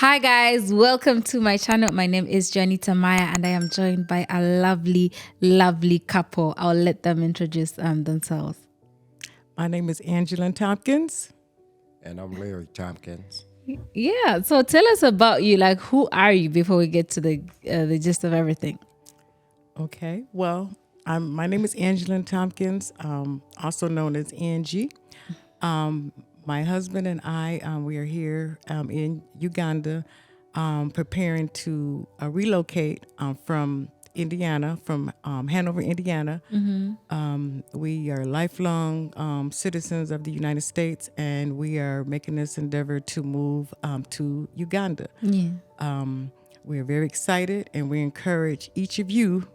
Hi guys, welcome to my channel. My name is Joanita MAAYA and I am joined by a lovely couple. I'll let them introduce themselves. My name is Angela Tompkins. And I'm Larry Tompkins. Yeah, so tell us about you. Like, who are you before we get to the gist of everything? Okay, well, my name is Angela Tompkins, also known as Angie. My husband and I, we are here in Uganda, preparing to relocate from Indiana, from Hanover, Indiana. We are lifelong citizens of the United States, and we are making this endeavor to move to Uganda. Yeah. We are very excited, and we encourage each of you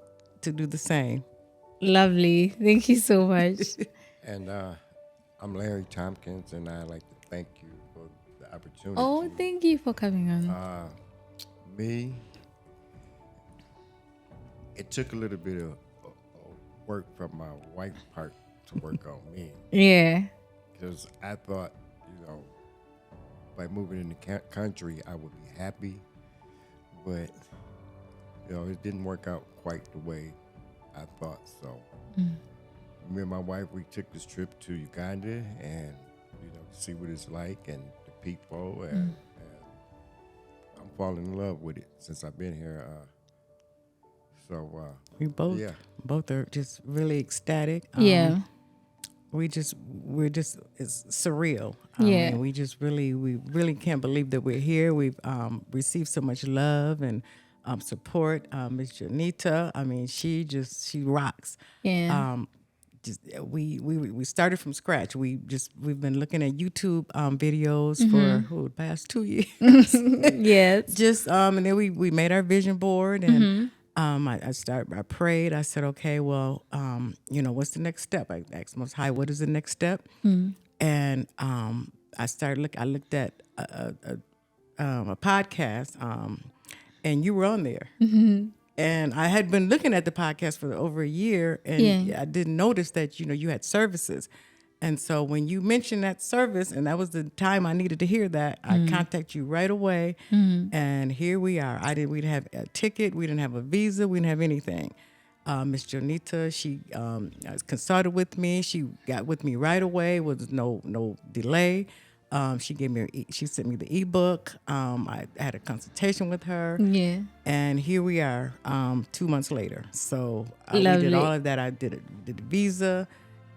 to do the same. Lovely. Thank you so much. And I'm Larry Tompkins, and I'd like to thank you for the opportunity. Oh, thank you for coming on. Me, it took a little bit of work from my wife's part to work on me. Yeah. Because I thought, by moving in the country, I would be happy. But, it didn't work out quite the way I thought so. Me and my wife, we took this trip to Uganda and, to see what it's like and the people. And I'm falling in love with it since I've been here. We both are just really ecstatic. Yeah. We're just it's surreal. Yeah. And we really can't believe that we're here. We've received so much love and support. Miss Joanita, I mean, she rocks. Yeah. We started from scratch. We've been looking at YouTube videos for the past 2 years. Yes. And then we made our vision board, and I prayed. I said, okay, well, what's the next step? I asked Most High, what is the next step? And I looked at a podcast, and you were on there. And I had been looking at the podcast for over a year, and I didn't notice that, you had services. And so when you mentioned that service, and that was the time I needed to hear that, I contacted you right away. And here we are. We didn't have a ticket. We didn't have a visa. We didn't have anything. Miss Joanita, she consulted with me. She got with me right away with no delay. She sent me the ebook. I had a consultation with her. Yeah. And here we are 2 months later. So we Lovely. did all of that. I did the visa,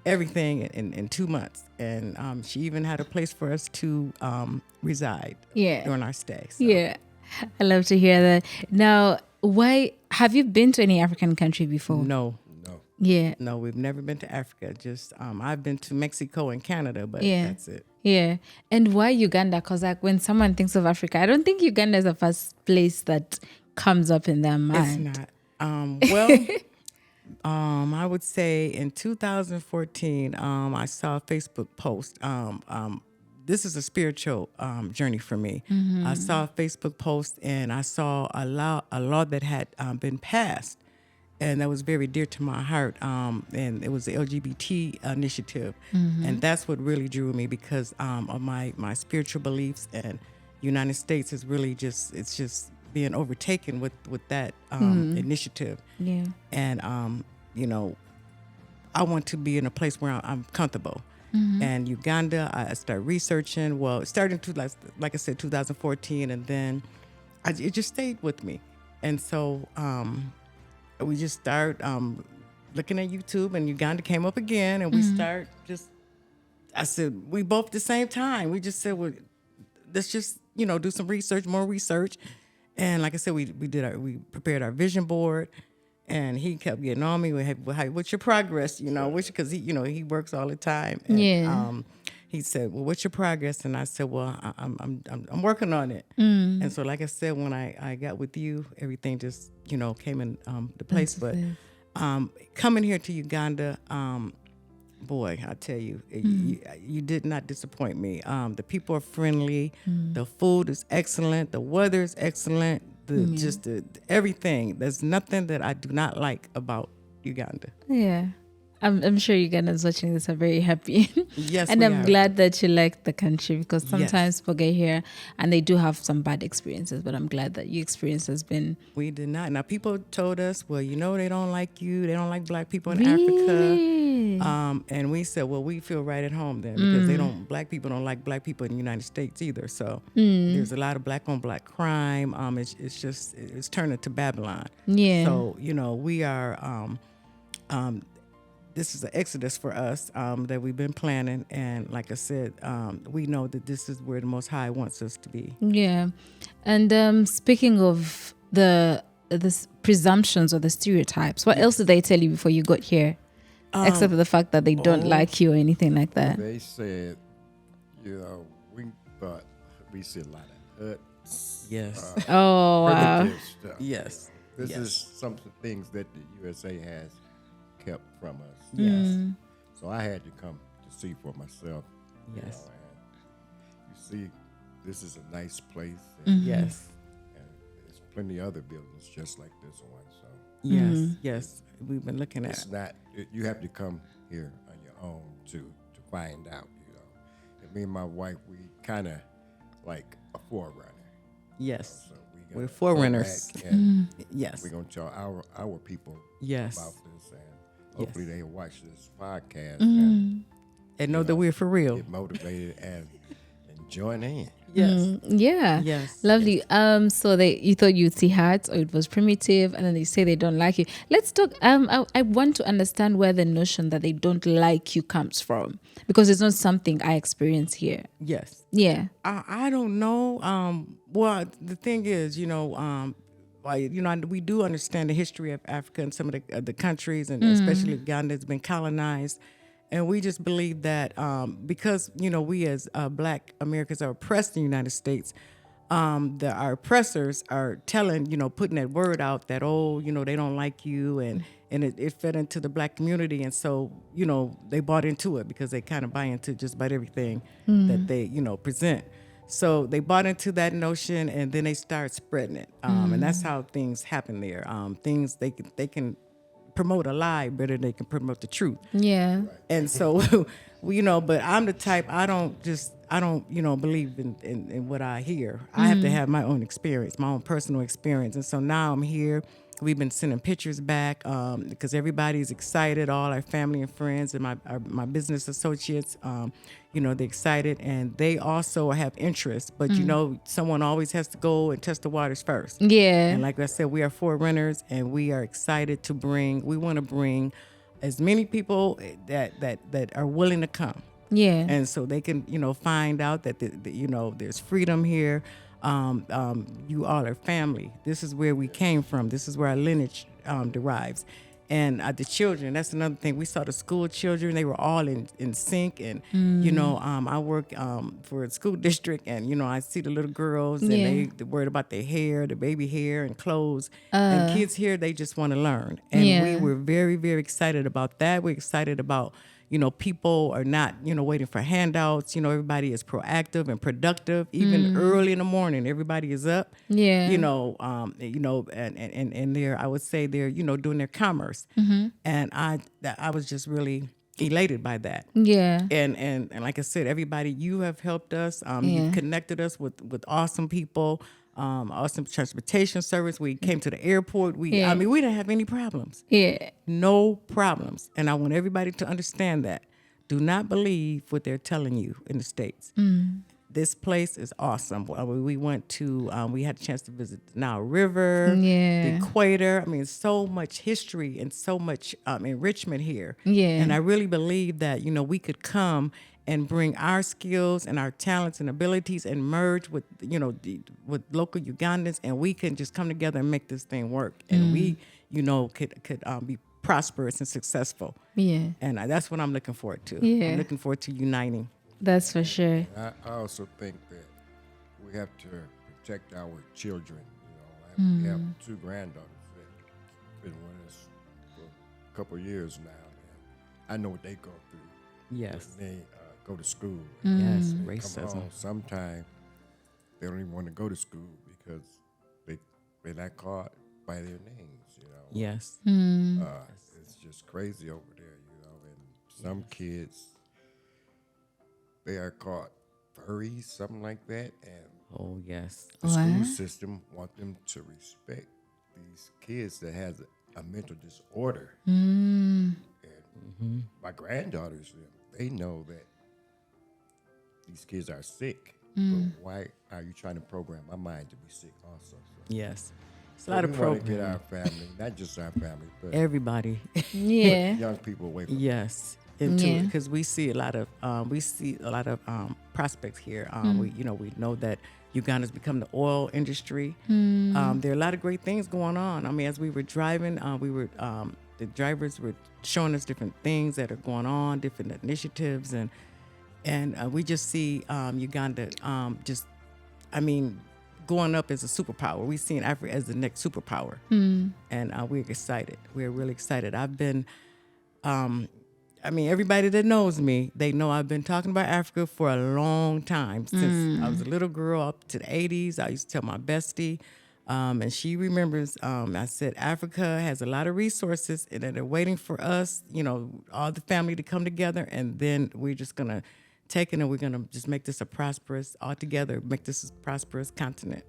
everything in 2 months. And she even had a place for us to reside during our stay. So. Yeah. I love to hear that. Now, why have you been to any African country before? No. Yeah. No, we've never been to Africa. Just I've been to Mexico and Canada, but that's it. Yeah. And why Uganda? Because when someone thinks of Africa, I don't think Uganda is the first place that comes up in their mind. It's not. I would say in 2014, I saw a Facebook post. This is a spiritual journey for me. I saw a Facebook post, and I saw a law that had been passed, and that was very dear to my heart. And it was the LGBT initiative, and that's what really drew me because of my spiritual beliefs. And United States is really just being overtaken with that initiative. Yeah. And I want to be in a place where I'm comfortable. And Uganda, I started researching. Well, it started like I said, 2014, and then it just stayed with me. And so we just started looking at YouTube, and Uganda came up again, and we start I said, we both at the same time. We just said, well, let's just, do some research, more research. And like I said, we prepared our vision board, and he kept getting on me. What's your progress? Because he works all the time. And, he said, well, what's your progress? And I said, well, I'm working on it. And so, like I said, when I got with you, everything just, came in the place. But coming here to Uganda, boy, I tell you, you did not disappoint me. The people are friendly. The food is excellent. The weather is excellent. Everything. There's nothing that I do not like about Uganda. Yeah. I'm sure Ugandans watching this are very happy. Yes, And we I'm are. glad that you like the country, because Yes. sometimes people get here and they do have some bad experiences, but I'm glad that your experience has been We did not. Now, people told us, well, they don't like you. They don't like black people in Africa. really. And we said, well, we feel right at home then, because black people don't like black people in the United States either. So there's a lot of black on black crime. It's turned into Babylon. Yeah. So, we are, this is an exodus for us that we've been planning. And like I said, we know that this is where the Most High wants us to be. Yeah. And speaking of the presumptions or the stereotypes, what else did they tell you before you got here? Except for the fact that they don't like you or anything like that. They said, we thought we see a lot of huts. Yes. Oh, wow. Primitive stuff. Yes. This Yes. is some things that the USA has kept from us. Yes. So I had to come to see for myself. Yes. And you see, this is a nice place. And, Yes. and there's plenty of other buildings just like this one. So Yes. Yes. We've been looking at it's not, you have to come here on your own to find out, And me and my wife, we kind of like a forerunner. Yes. So We're go forerunners. back and Yes. we're going to tell our people Yes. about this, and hopefully they'll watch this podcast And know that we're for real. get motivated and join in. Yes. Yeah. Yes. Lovely. So you thought you'd see hearts, or it was primitive, and then they say they don't like you. Let's talk. I want to understand where the notion that they don't like you comes from, because it's not something I experience here. Yes. Yeah. I don't know. Well, the thing is, we do understand the history of Africa and some of the countries, and especially Uganda has been colonized. And we just believe that because, we as Black Americans are oppressed in the United States, our oppressors are telling, putting that word out that, they don't like you. And it fed into the Black community. And so, they bought into it because they kind of buy into just about everything that they, present. So they bought into that notion, and then they start spreading it. And that's how things happen there. Things they can promote a lie better than they can promote the truth. Yeah. And so, but I'm the type, I don't, believe in what I hear. I have to have my own experience, my own personal experience. And so now I'm here. We've been sending pictures back because everybody's excited, all our family and friends and my business associates, they're excited, and they also have interest. But, someone always has to go and test the waters first. Yeah. And like I said, we are forerunners, and we are excited we want to bring as many people that are willing to come. Yeah. And so they can, find out that, there's freedom here. You all are family. This is where we came from. This is where our lineage derives. And the children, that's another thing. We saw the school children. They were all in sync. And, I work for a school district, and, I see the little girls, and they're worried about their hair, the baby hair and clothes. And kids here, they just want to learn. And we were very, very excited about that. We're excited about, people are not, waiting for handouts. Everybody is proactive and productive. Even early in the morning, everybody is up. Yeah. And they're, I would say they're, doing their commerce. And I was just really elated by that. Yeah. And like I said, everybody, you have helped us. You've connected us with awesome people. Awesome transportation service. We came to the airport. We didn't have any problems. Yeah. No problems. And I want everybody to understand that. Do not believe what they're telling you in the States. This place is awesome. We went to, we had a chance to visit the Nile River, the equator. I mean, so much history and so much enrichment here. Yeah. And I really believe that, we could come and bring our skills and our talents and abilities and merge with, with local Ugandans, and we can just come together and make this thing work. And we, could be prosperous and successful. Yeah. And that's what I'm looking forward to. Yeah. I'm looking forward to uniting. That's for sure. I also think that we have to protect our children. We have two granddaughters that been with us for a couple of years now. And I know what they go through. Yes. When they go to school. Yes, They racism. come home, sometimes they don't even want to go to school because they're not called by their names. Yes. It's just crazy over there. Some kids, they are called furries, something like that, and Oh yes. the school What? system want them to respect these kids that has a mental disorder. And my granddaughters, they know that these kids are sick. But why are you trying to program my mind to be sick also? So, Yes. It's a so lot of we want to get programming. our family, not just our family, but Everybody. Yeah. young people away from Yes, into Yeah. because we see a lot of prospects here. We know that Uganda's become the oil industry. There are a lot of great things going on. I mean, as we were driving, the drivers were showing us different things that are going on, different initiatives, and we just see Uganda going up as a superpower. We've seen Africa as the next superpower, and we're excited. We're really excited. Everybody that knows me, they know I've been talking about Africa for a long time. Since I was a little girl up to the 80s, I used to tell my bestie, and she remembers, I said, Africa has a lot of resources and that they're waiting for us, all the family to come together, and then we're just going to take it and we're going to just make this make this a prosperous continent,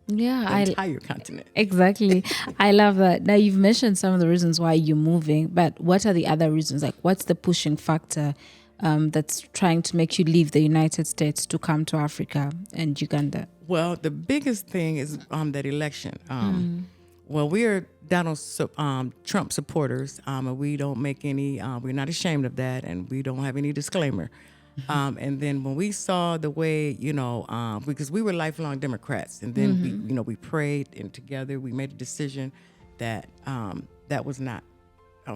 Yeah. the entire continent. Exactly. I love that. Now, you've mentioned some of the reasons why you're moving, but what are the other reasons? Like, what's the pushing factor that's trying to make you leave the United States to come to Africa and Uganda? Well, the biggest thing is that election. Well, we're Donald Trump supporters, and we don't make any. We're not ashamed of that, and we don't have any disclaimer. And then when we saw the way, because we were lifelong Democrats, and then we prayed and together we made a decision that that was not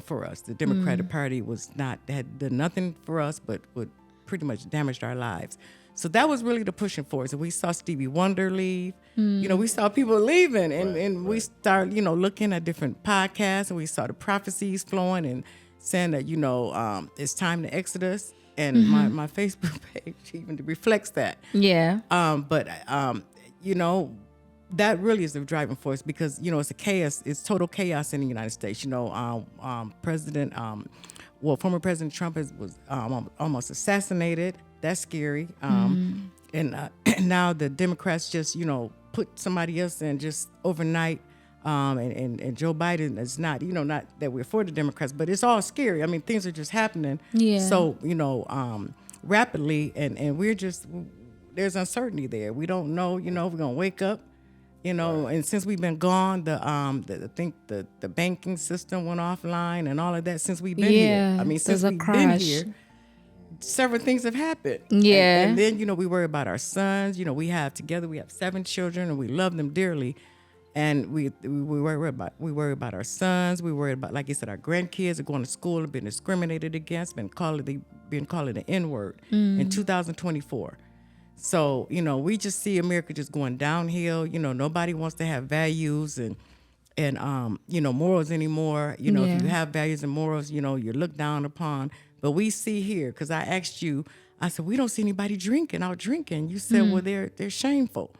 for us. The Democratic Party had done nothing for us, but would pretty much damaged our lives. So that was really the pushing force. And we saw Stevie Wonder leave. We saw people leaving, and we started, looking at different podcasts, and we saw the prophecies flowing and saying that, it's time to Exodus. And my Facebook page even reflects that. Yeah. That really is the driving force because, it's total chaos in the United States. Former President Trump was almost assassinated. That's scary. And now the Democrats just, put somebody else in just overnight. And Joe Biden is not, not that we're for the Democrats, but it's all scary. I mean, things are just happening so, rapidly, and there's uncertainty there. We don't know, we're going to wake up, and since we've been gone, I think the banking system went offline and all of that since we've been here. I mean, since we've been here, several things have happened. Yeah. And then, we worry about our sons. We have 7 children, and we love them dearly. And we worry about our sons. We worry about, like you said, our grandkids are going to school and being discriminated against, being called the N-word in 2024. So we just see America just going downhill. Nobody wants to have values and morals anymore. If you have values and morals, you're looked down upon. But we see here, because I asked you, I said, we don't see anybody out drinking. You said, well, they're shameful.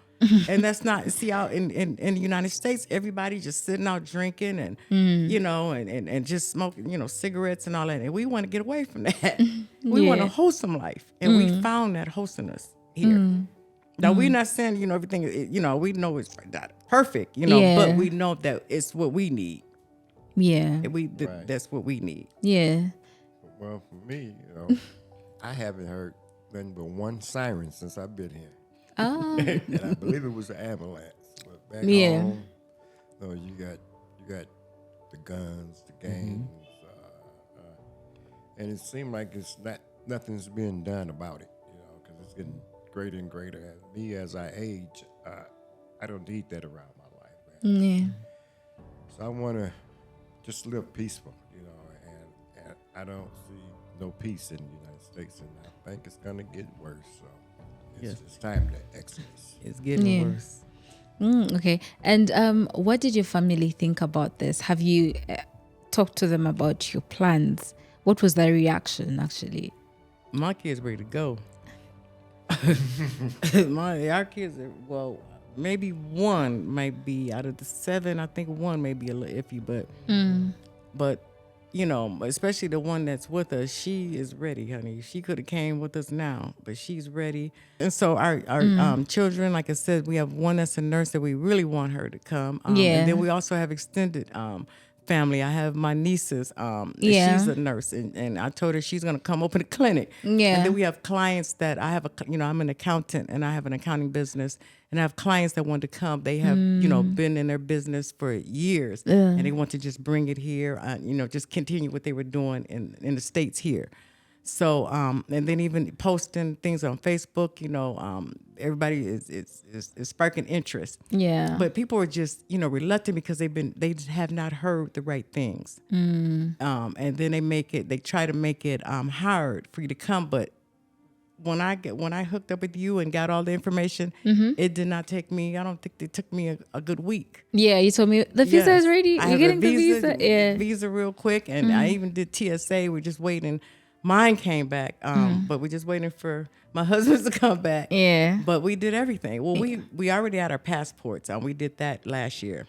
And that's not, see, out in the United States, everybody just sitting out drinking and, and just smoking, cigarettes and all that. And we want to get away from that. We want a wholesome life. And we found that wholesomeness here. Now, we're not saying, everything, we know it's not perfect, but we know that it's what we need. Yeah. That's what we need. Yeah. Well, for me, I haven't heard nothing but one siren since I've been here. Oh. And I believe it was an ambulance. But back home, you got the guns, the gangs, and it seemed like nothing's being done about it, because it's getting greater and greater. And me, as I age, I don't need that around my life, man. Yeah. So I want to just live peaceful, and I don't see no peace in the United States, and I think it's gonna get worse. So. It's time to exodus. It's getting worse. Okay. And what did your family think about this? Have you talked to them about your plans? What was their reaction, actually? My kids ready to go. Our kids are, maybe one might be out of the 7. I think one may be a little iffy, but especially the one that's with us, she is ready, honey. She could have came with us now, but she's ready. And so our children, like I said, we have one that's a nurse that we really want her to come. Yeah. And then we also have extended family. I have my nieces. Yeah. She's a nurse, and I told her she's going to come open a clinic. Yeah. And then we have clients that I have I'm an accountant and I have an accounting business, and I have clients that want to come. They have been in their business for years, and they want to just bring it here. Just continue what they were doing in the States here. So, and then even posting things on Facebook, everybody is sparking interest. Yeah. But people are just, reluctant because they have not heard the right things. And then they try to make it hard for you to come. But when I hooked up with you and got all the information, it did not take me. I don't think it took me a good week. Yeah, you told me the visa is ready. I You're have getting the visa. Yeah. Visa real quick, and I even did TSA. We're just waiting. Mine came back, but we're just waiting for my husband's to come back. Yeah. But we did everything. Well, we already had our passports. We did that last year.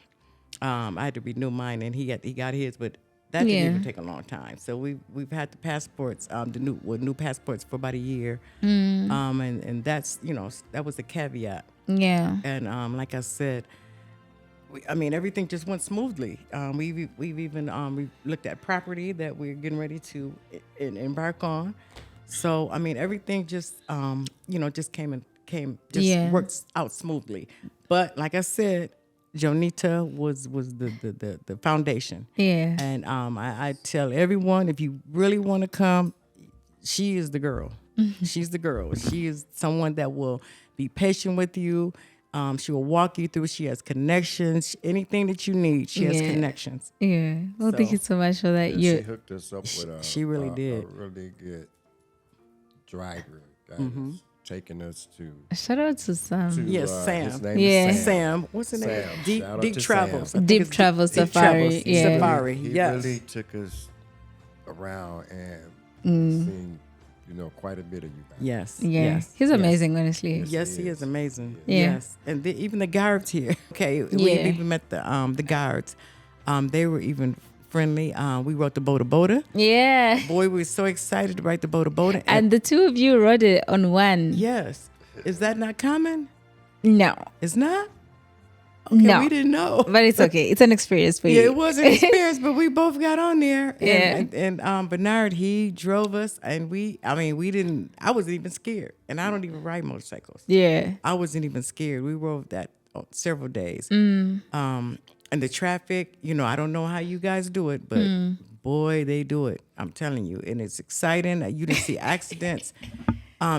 I had to renew mine, and he got his, but that didn't even take a long time. So we've had the passports, the new passports for about a year, and that's that was the caveat. Yeah. And like I said, everything just went smoothly. We've even we looked at property that we're getting ready to embark on. So everything just just worked out smoothly. But like I said, Joanita was the foundation. Yeah. And I tell everyone, if you really want to come, she is the girl. She's the girl. She is someone that will be patient with you. She will walk you through. She has connections. Anything that you need, she has connections. Yeah. Well, thank you so much for that. She hooked us up with she really did. a really good driver that is taking us to. Shout out to Sam. Yes, Sam. His name Yeah. is Sam. What's the name? Shout out Deep to Travels. Sam. Deep Travel Safari. Yeah. Safari. He Yes. really took us around and seen, quite a bit of you guys. Yes. Yeah. Yes. He's yes. amazing, honestly. Yes, he is amazing. Yeah. Yes, and even the guards here. Okay, we Yeah. even met the guards. They were even friendly. We wrote the Boda Boda. Yeah. Boy, we were so excited to write the Boda Boda. And the two of you wrote it on one. yes, is that not common? No. It's not. Okay, No. we didn't know. But it's okay. It's an experience for you. Yeah, it was an experience, but we both got on there. Yeah. And Bernard, he drove us, and we didn't. I wasn't even scared, and I don't even ride motorcycles. Yeah. I wasn't even scared. We rode that several days. And the traffic, I don't know how you guys do it, but boy, they do it. I'm telling you, and it's exciting. You didn't see accidents.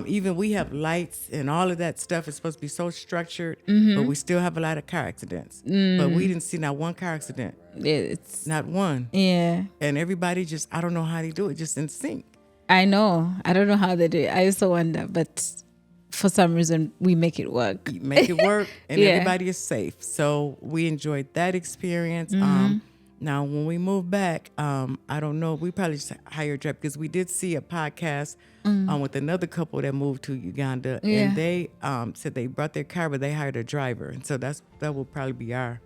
Even we have lights and all of that stuff is supposed to be so structured, but we still have a lot of car accidents. But we didn't see not one car accident, It's not one. yeah. And everybody just, I don't know how they do it, just in sync. I know. I don't know how they do it. I also wonder, but for some reason we make it work. You make it work, and Yeah. everybody is safe. So we enjoyed that experience. Now, when we move back, I don't know. We probably just hire a driver because we did see a podcast with another couple that moved to Uganda, Yeah. and they said they brought their car, but they hired a driver, and so that will probably be our.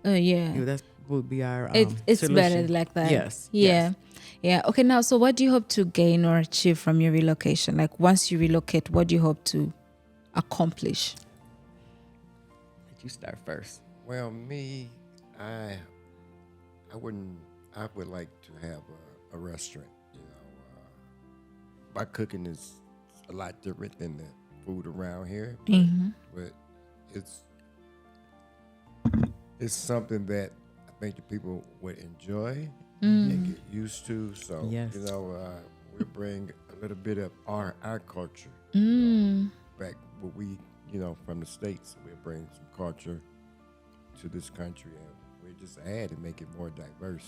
Yeah. That will be our. It's solution. better like that. Yes. Yeah. Yes. Yeah. Okay. Now, so what do you hope to gain or achieve from your relocation? Like once you relocate, what do you hope to accomplish? Let you start first. Well, me, I would like to have a restaurant. My cooking is a lot different than the food around here, but it's something that I think the people would enjoy and get used to. So Yes. we bring a little bit of our culture back. What we from the States, we bring some culture to this country, and we just add and make it more diverse.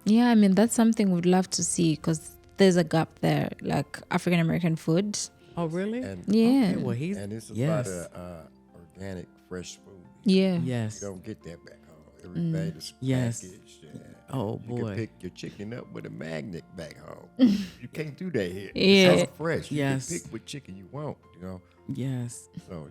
Yeah, I mean that's something we'd love to see because there's a gap there, like African American food. Oh, really? And Yeah. Okay, well, he's and it's a yes. lot of organic, fresh food. Yeah. Yes. You don't get that back home. Everything is Yes. packaged. And Oh, you boy. can pick your chicken up with a magnet back home. You can't do that here. Yeah. It's all fresh. You Yes. can pick what chicken you want. Yes. So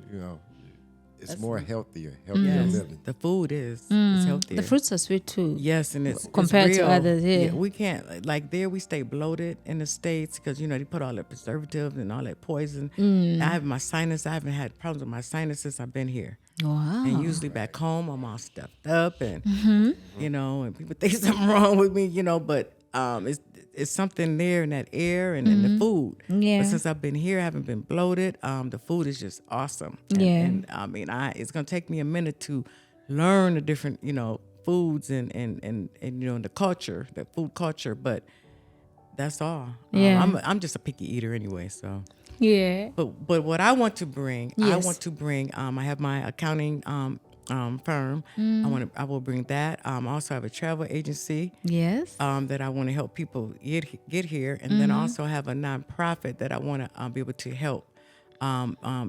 it's more healthier Yes, living. the food is it's healthier. The fruits are sweet too. Yes, and it's Compared to real. others, yeah. We can't like there. We stay bloated in the States because they put all that preservatives and all that poison. I have my sinus. I haven't had problems with my sinus since I've been here. Wow. And usually back home, I'm all stuffed up, and and people think something wrong with me, but it's something there in that air and in the food. Yeah. But since I've been here, I haven't been bloated. The food is just awesome. Yeah. And I mean, it's gonna take me a minute to learn the different, foods and the culture, the food culture. But that's all. Yeah. I'm just a picky eater anyway, so. Yeah. But what I want to bring, Yes. I have my accounting firm. I will bring that. I also have a travel agency Yes. that I want to help people get here, and then I also have a nonprofit that I want to be able to help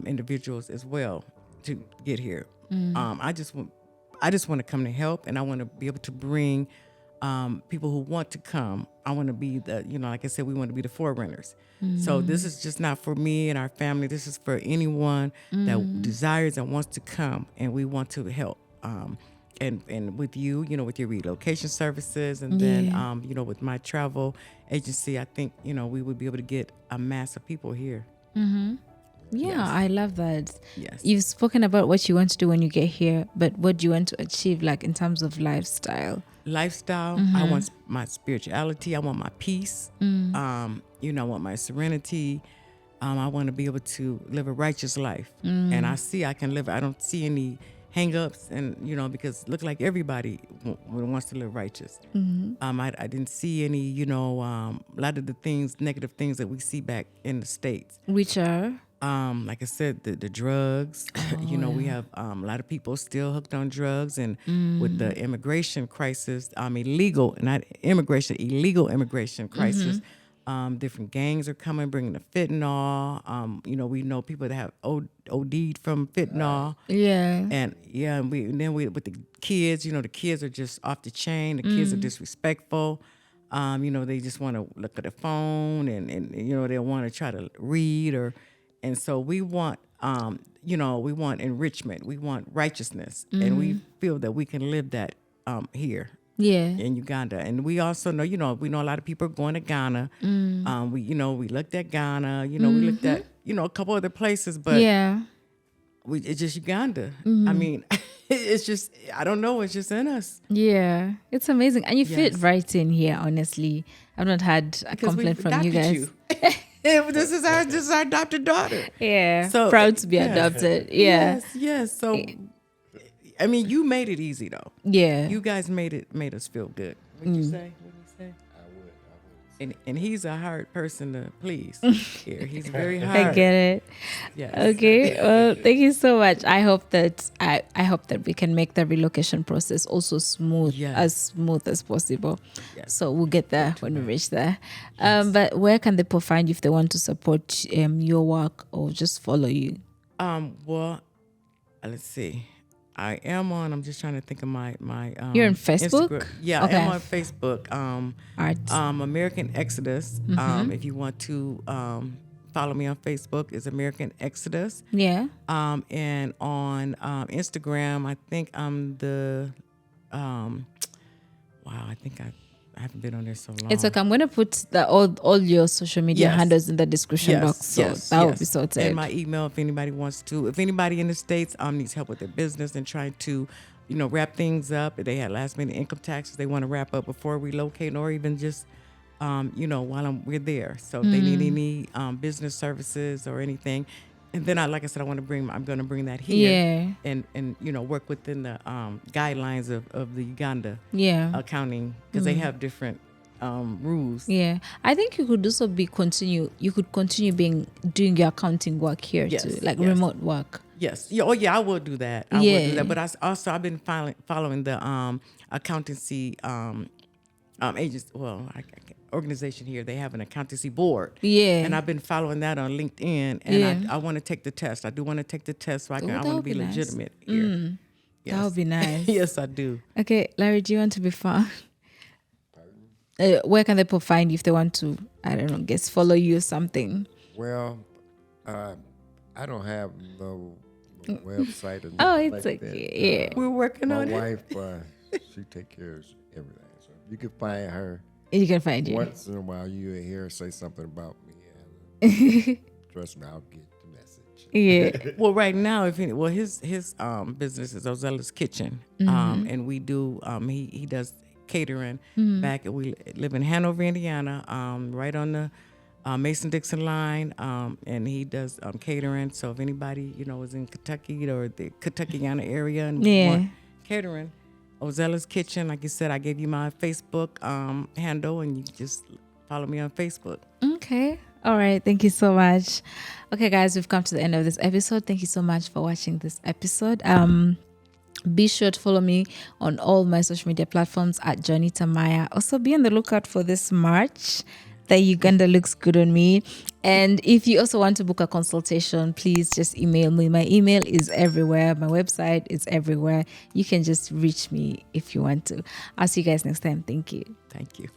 individuals as well to get here. I just want to come to help, and I want to be able to bring people who want to come. I want to be like I said, we want to be the forerunners. So this is just not for me and our family. This is for anyone that desires and wants to come, and we want to help. And with you, with your relocation services, and then with my travel agency, I think we would be able to get a mass of people here. Yeah, Yes. I love that. Yes. You've spoken about what you want to do when you get here, but what do you want to achieve, like in terms of lifestyle? Lifestyle. I want my spirituality. I want my peace. I want my serenity. I want to be able to live a righteous life, and I can live. I don't see any hang-ups, and because look like everybody wants to live righteous. I didn't see any, a lot of the negative things that we see back in the States. Which are? Like I said, the drugs. We have a lot of people still hooked on drugs, and with the immigration crisis, illegal immigration crisis. Different gangs are coming, bringing the fentanyl. We know people that have OD'd from fentanyl. Yeah. And then with the kids, the kids are just off the chain. The kids are disrespectful. They just want to look at the phone, and they want to try to read and so we want we want enrichment, we want righteousness, and we feel that we can live that here. Yeah. In Uganda. And we also know, we know a lot of people are going to Ghana. We looked at Ghana, we looked at, a couple other places, but Yeah. it's just Uganda. I mean, it's just, I don't know, it's just in us. Yeah. It's amazing. And you fit Yes. right in here, honestly. I've not had a Because complaint we've from you adopted guys. This is our adopted daughter. Yeah. So, proud to be yes. adopted. Yeah. Yes. So, I mean, you made it easy though. Yeah. You guys made us feel good. What'd you say? I would. And he's a hard person to please. Here, he's very hard. I get it. Yes. Okay. Well, thank you so much. I hope that I hope that we can make the relocation process also smooth, Yes. as smooth as possible. Yes. So we'll get there when we reach there. But where can the people find you if they want to support your work or just follow you? Well, let's see. I'm just trying to think of my You're on Facebook? Instagram. Yeah, Okay. I am on Facebook. Art. American Exodus. If you want to follow me on Facebook, is American Exodus. Yeah. And on Instagram, I think I'm the I think I haven't been on there so long. It's okay. I'm going to put all your social media Yes. handles in the description box. So that will be sorted. And my email, if anybody wants to. If anybody in the States needs help with their business and trying to, wrap things up. If they had last minute income taxes they want to wrap up before relocating, or even just, while we're there. So if they need any business services or anything. And then I'm going to bring that here. Yeah. And work within the guidelines of the Uganda Yeah. accounting, because they have different rules. Yeah, I think you could also continue doing your accounting work here Yes, too, like yes. remote work. Yes. Yeah. Oh, yeah. I will do that. I will do that. But I've been following the accountancy agents. Well, organization here. They have an accountancy board. Yeah. And I've been following that on LinkedIn. And I want to take the test. I do want to take the test so I that want would to be be nice. legitimate here. Yes. That would be nice. Yes, I do. Okay, Larry, do you want to be found? Where can people find you if they want to, I don't know, follow you or something? Well, I don't have no website or Oh, nothing it's like okay. that. Yeah. We're working My on it. wife, she take care of everything. So if you can find her You can find you. once in a while, you hear her say something about me, and trust me, I'll get the message. Yeah. Well, right now, his business is Ozella's Kitchen, and we do he does catering. We live in Hanover, Indiana, right on the Mason-Dixon line, and he does catering. So if anybody is in Kentucky or the Kentuckiana area and Yeah. want catering, Ozella's Kitchen. Like you said, I gave you my Facebook handle, and you can just follow me on Facebook. Okay. All right. Thank you so much. Okay, guys, we've come to the end of this episode. Thank you so much for watching this episode. Be sure to follow me on all my social media platforms at Joanita MAAYA. Also, be on the lookout for this March. The Uganda looks good on me. And if you also want to book a consultation, please just email me. My email is everywhere. My website is everywhere. You can just reach me if you want to. I'll see you guys next time. Thank you. Thank you.